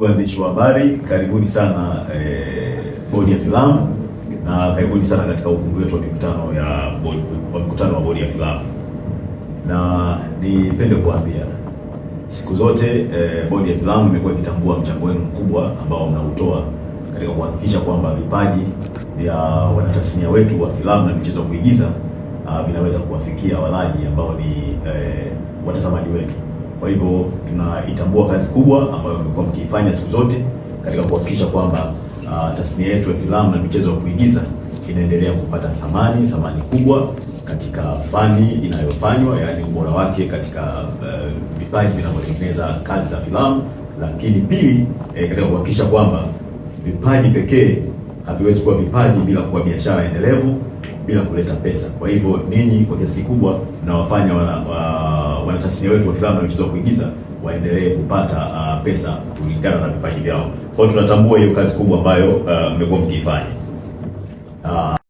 Waandishi wa habari, karibuni sana bodi ya filamu na karibuni sana katika ukumbi wetu wa mkutano wa bodi ya filamu. Na nipende kuambia siku zote bodi ya filamu imekuwa ikitambua mchango wenu mkubwa ambao mnautoa katika kuhakikisha kwamba vipaji vya wanatasnia wetu wa filamu na michezo ya kuigiza vinaweza kuwafikia walaji ambao ni watazamaji wetu. Kwa hivyo tunaitambua kazi kubwa ambayo mmekuwa mkiifanya siku zote katika kuhakikisha kwamba tasnia yetu ya filamu na michezo ya kuigiza inaendelea kupata thamani kubwa katika fani inayofanywa, yaani ubora wake katika vipaji vinavyotengeneza kazi za filamu, lakini pili katika kuhakikisha kwamba vipaji pekee haviwezi kuwa vipaji bila kuwa biashara endelevu, bila kuleta pesa. Kwa hivyo ninyi kwa kiasi kikubwa mnawafanya wanatasnia wetu wa filamu na michezo ya kuigiza waendelee kupata pesa kulingana na vipaji vyao. Kwa hiyo tunatambua hiyo kazi kubwa ambayo mmekuwa mkiifanya.